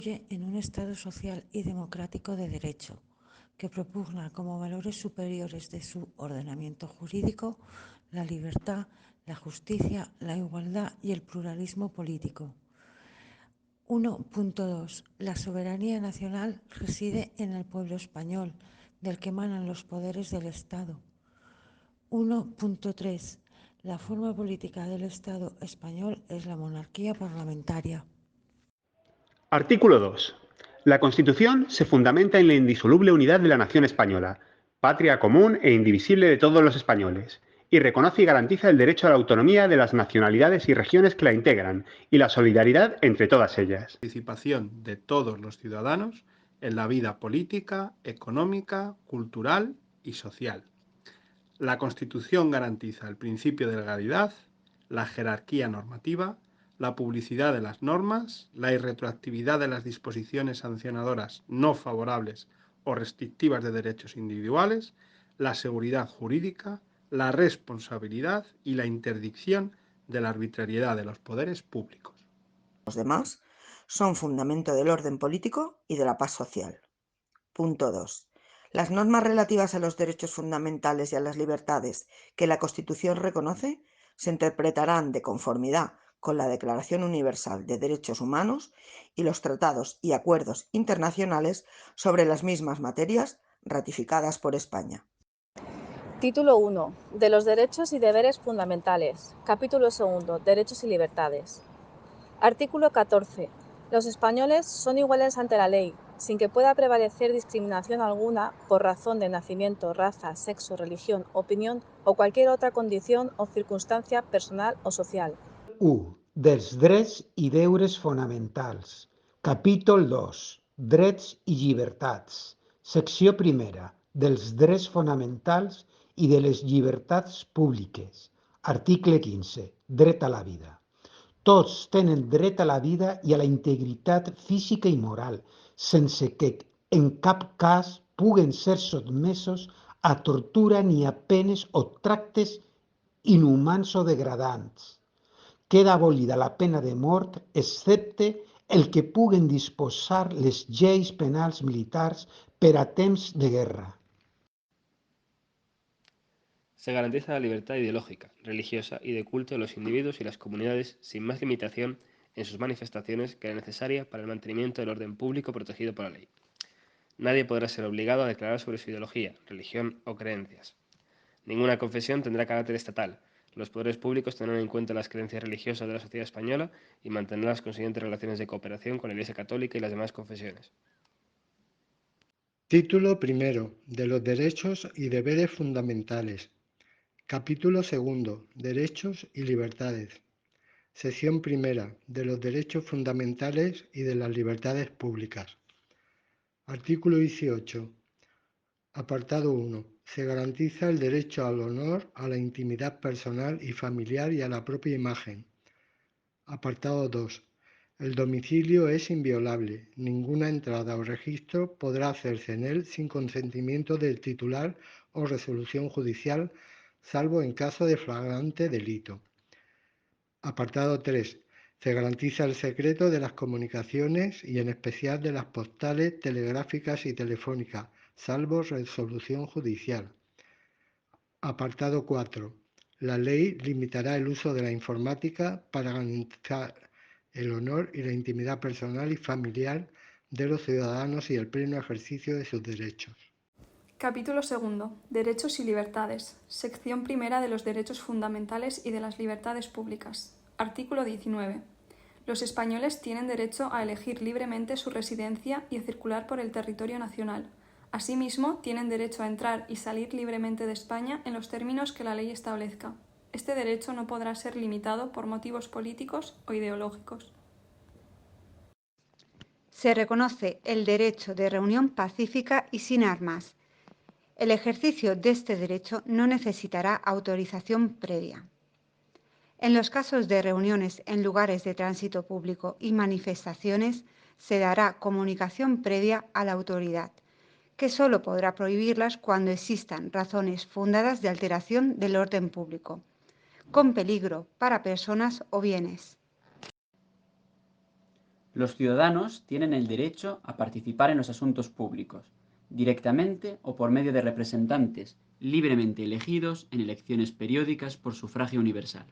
en un Estado social y democrático de derecho, que propugna como valores superiores de su ordenamiento jurídico la libertad, la justicia, la igualdad y el pluralismo político. 1.2. La soberanía nacional reside en el pueblo español, del que emanan los poderes del Estado. 1.3. La forma política del Estado español es la monarquía parlamentaria. Artículo 2. La Constitución se fundamenta en la indisoluble unidad de la nación española, patria común e indivisible de todos los españoles, y reconoce y garantiza el derecho a la autonomía de las nacionalidades y regiones que la integran, y la solidaridad entre todas ellas. Participación de todos los ciudadanos en la vida política, económica, cultural y social. La Constitución garantiza el principio de legalidad, la jerarquía normativa, la publicidad de las normas, la irretroactividad de las disposiciones sancionadoras no favorables o restrictivas de derechos individuales, la seguridad jurídica, la responsabilidad y la interdicción de la arbitrariedad de los poderes públicos. Los demás son fundamento del orden político y de la paz social. Punto 2. Las normas relativas a los derechos fundamentales y a las libertades que la Constitución reconoce se interpretarán de conformidad con la Declaración Universal de Derechos Humanos y los tratados y acuerdos internacionales sobre las mismas materias ratificadas por España. Título 1. De los derechos y deberes fundamentales. Capítulo 2. Derechos y libertades. Artículo 14. Los españoles son iguales ante la ley, sin que pueda prevalecer discriminación alguna por razón de nacimiento, raza, sexo, religión, opinión o cualquier otra condición o circunstancia personal o social. 1. Dels drets i deures fonamentals. Capítol 2. Drets i llibertats. Secció primera. Dels drets fonamentals i de les llibertats públiques. Article 15. Dret a la vida. Tots tenen dret a la vida i a la integritat física i moral, sense que en cap cas puguen ser sotmesos a tortura ni a penes o tractes inhumans o degradants. Queda abolida la pena de mort, excepte el que puguen disposar les lleis penals militars per a temps de guerra. Se garantiza la libertad ideológica, religiosa y de culto de los individuos y las comunidades sin más limitación en sus manifestaciones que la necesaria para el mantenimiento del orden público protegido por la ley. Nadie podrá ser obligado a declarar sobre su ideología, religión o creencias. Ninguna confesión tendrá carácter estatal. Los poderes públicos tendrán en cuenta las creencias religiosas de la sociedad española y mantendrán las consiguientes relaciones de cooperación con la Iglesia Católica y las demás confesiones. Título primero. De los derechos y deberes fundamentales. Capítulo 2. Derechos y libertades. Sección primera. De los derechos fundamentales y de las libertades públicas. Artículo 18. Apartado 1. Se garantiza el derecho al honor, a la intimidad personal y familiar y a la propia imagen. Apartado 2. El domicilio es inviolable. Ninguna entrada o registro podrá hacerse en él sin consentimiento del titular o resolución judicial, salvo en caso de flagrante delito. Apartado 3. Se garantiza el secreto de las comunicaciones y en especial de las postales, telegráficas y telefónicas, salvo resolución judicial. Apartado 4. La ley limitará el uso de la informática para garantizar el honor y la intimidad personal y familiar de los ciudadanos y el pleno ejercicio de sus derechos. Capítulo 2. Derechos y libertades. Sección primera de los derechos fundamentales y de las libertades públicas. Artículo 19. Los españoles tienen derecho a elegir libremente su residencia y a circular por el territorio nacional. Asimismo, tienen derecho a entrar y salir libremente de España en los términos que la ley establezca. Este derecho no podrá ser limitado por motivos políticos o ideológicos. Se reconoce el derecho de reunión pacífica y sin armas. El ejercicio de este derecho no necesitará autorización previa. En los casos de reuniones en lugares de tránsito público y manifestaciones, se dará comunicación previa a la autoridad, que solo podrá prohibirlas cuando existan razones fundadas de alteración del orden público, con peligro para personas o bienes. Los ciudadanos tienen el derecho a participar en los asuntos públicos, directamente o por medio de representantes libremente elegidos en elecciones periódicas por sufragio universal.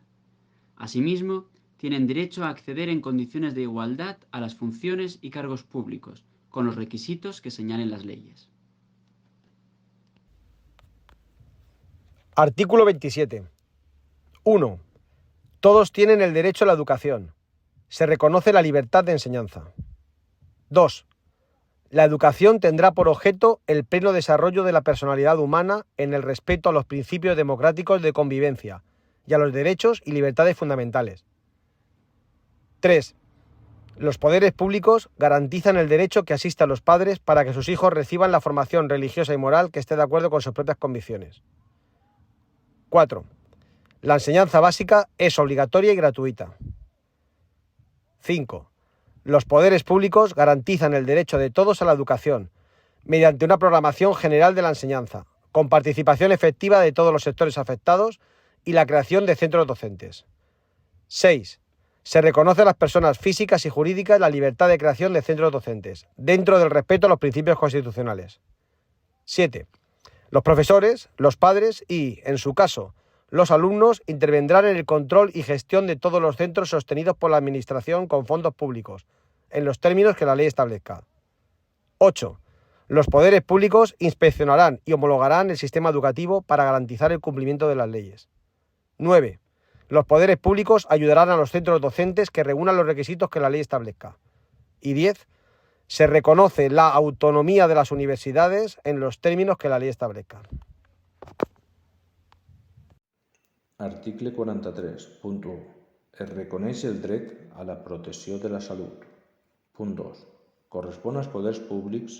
Asimismo, tienen derecho a acceder en condiciones de igualdad a las funciones y cargos públicos, con los requisitos que señalen las leyes. Artículo 27. 1. Todos tienen el derecho a la educación. Se reconoce la libertad de enseñanza. 2. La educación tendrá por objeto el pleno desarrollo de la personalidad humana en el respeto a los principios democráticos de convivencia y a los derechos y libertades fundamentales. 3. Los poderes públicos garantizan el derecho que asista a los padres para que sus hijos reciban la formación religiosa y moral que esté de acuerdo con sus propias convicciones. 4. La enseñanza básica es obligatoria y gratuita. 5. Los poderes públicos garantizan el derecho de todos a la educación, mediante una programación general de la enseñanza, con participación efectiva de todos los sectores afectados y la creación de centros docentes. 6. Se reconoce a las personas físicas y jurídicas la libertad de creación de centros docentes, dentro del respeto a los principios constitucionales. 7. Los profesores, los padres y, en su caso, los alumnos intervendrán en el control y gestión de todos los centros sostenidos por la Administración con fondos públicos, en los términos que la ley establezca. 8. Los poderes públicos inspeccionarán y homologarán el sistema educativo para garantizar el cumplimiento de las leyes. 9. Los poderes públicos ayudarán a los centros docentes que reúnan los requisitos que la ley establezca. Y 10. Se reconoce la autonomía de las universidades en los términos que la ley establezca. Article 43.1. Es reconeix el dret a la protecció de la salut. Punt 2. Correspon als poders públics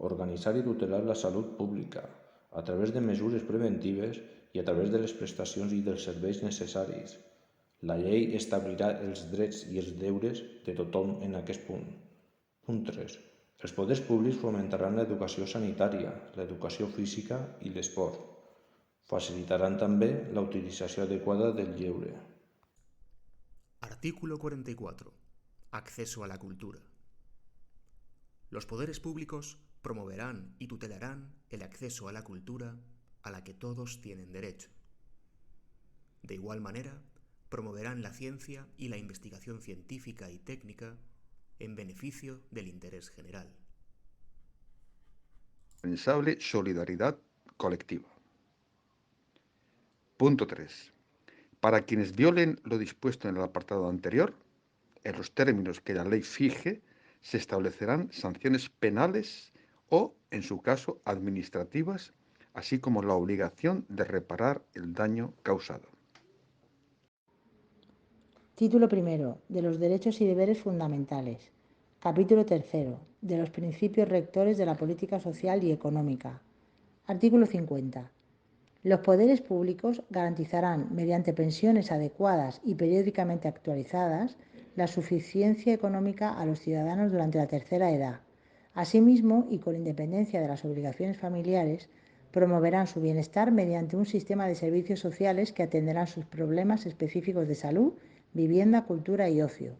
organitzar i tutelar la salut pública a través de mesures preventives i a través de les prestacions i dels serveis necessaris. La llei establirà els drets i els deures de tothom en aquest punt. Punt 3. Els poders públics fomentaran l'educació sanitària, l'educació física i l'esport. Facilitaran també la utilització adecuada del lleure. Artículo 44. Acceso a la cultura. Los poderes públicos promoverán y tutelarán el acceso a la cultura a la que todos tienen derecho. De igual manera, promoverán la ciencia y la investigación científica y técnica en beneficio del interés general. Indispensable solidaridad colectiva. Punto 3. Para quienes violen lo dispuesto en el apartado anterior, en los términos que la ley fije, se establecerán sanciones penales o, en su caso, administrativas, así como la obligación de reparar el daño causado. Título primero. De los derechos y deberes fundamentales. Capítulo tercero. De los principios rectores de la política social y económica. Artículo 50. Los poderes públicos garantizarán, mediante pensiones adecuadas y periódicamente actualizadas, la suficiencia económica a los ciudadanos durante la tercera edad. Asimismo, y con independencia de las obligaciones familiares, promoverán su bienestar mediante un sistema de servicios sociales que atenderán sus problemas específicos de salud, vivienda, cultura y ocio.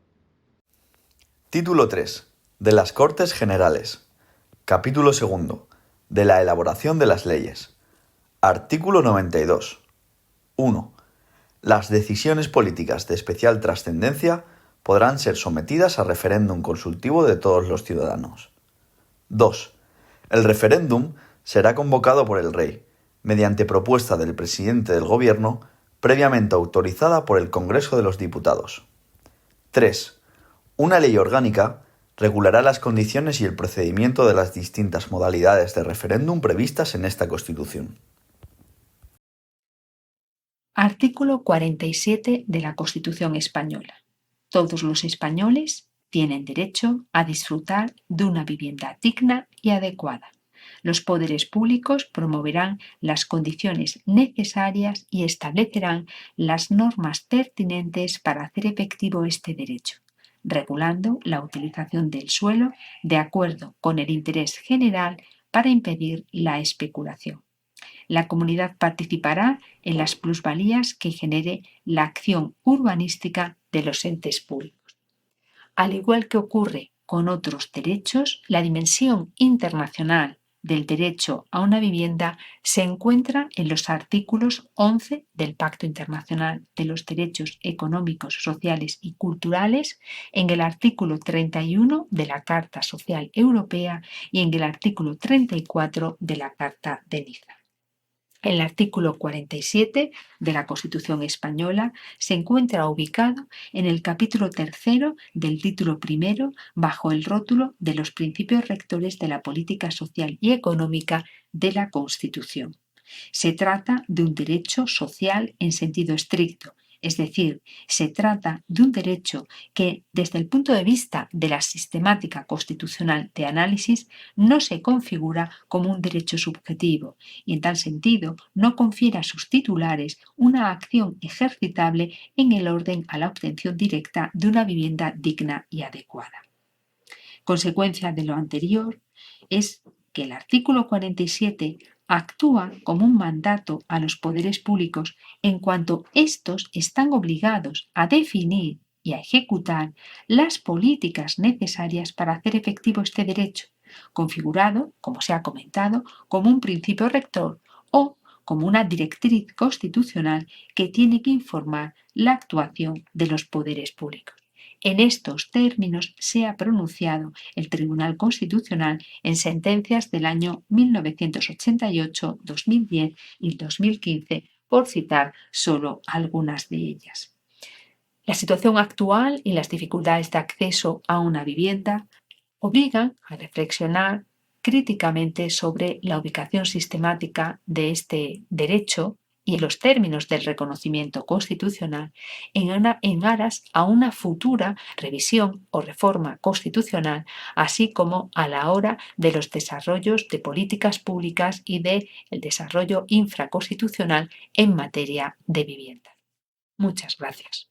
Título 3. De las Cortes Generales. Capítulo 2. De la elaboración de las leyes. Artículo 92. 1. Las decisiones políticas de especial trascendencia podrán ser sometidas a referéndum consultivo de todos los ciudadanos. 2. El referéndum será convocado por el Rey, mediante propuesta del presidente del Gobierno, previamente autorizada por el Congreso de los Diputados. 3. Una ley orgánica regulará las condiciones y el procedimiento de las distintas modalidades de referéndum previstas en esta Constitución. Artículo 47 de la Constitución Española. Todos los españoles tienen derecho a disfrutar de una vivienda digna y adecuada. Los poderes públicos promoverán las condiciones necesarias y establecerán las normas pertinentes para hacer efectivo este derecho, regulando la utilización del suelo de acuerdo con el interés general para impedir la especulación. La comunidad participará en las plusvalías que genere la acción urbanística de los entes públicos. Al igual que ocurre con otros derechos, la dimensión internacional del derecho a una vivienda se encuentra en los artículos 11 del Pacto Internacional de los Derechos Económicos, Sociales y Culturales, en el artículo 31 de la Carta Social Europea y en el artículo 34 de la Carta de Niza. El artículo 47 de la Constitución española se encuentra ubicado en el capítulo 3 del título primero bajo el rótulo de los principios rectores de la política social y económica de la Constitución. Se trata de un derecho social en sentido estricto, es decir, se trata de un derecho que, desde el punto de vista de la sistemática constitucional de análisis, no se configura como un derecho subjetivo y, en tal sentido, no confiere a sus titulares una acción ejercitable en el orden a la obtención directa de una vivienda digna y adecuada. Consecuencia de lo anterior es que el artículo 47 actúa como un mandato a los poderes públicos en cuanto estos están obligados a definir y a ejecutar las políticas necesarias para hacer efectivo este derecho, configurado, como se ha comentado, como un principio rector o como una directriz constitucional que tiene que informar la actuación de los poderes públicos. En estos términos se ha pronunciado el Tribunal Constitucional en sentencias del año 1988, 2010 y 2015, por citar solo algunas de ellas. La situación actual y las dificultades de acceso a una vivienda obligan a reflexionar críticamente sobre la ubicación sistemática de este derecho y los términos del reconocimiento constitucional en aras a una futura revisión o reforma constitucional, así como a la hora de los desarrollos de políticas públicas y del desarrollo infraconstitucional en materia de vivienda. Muchas gracias.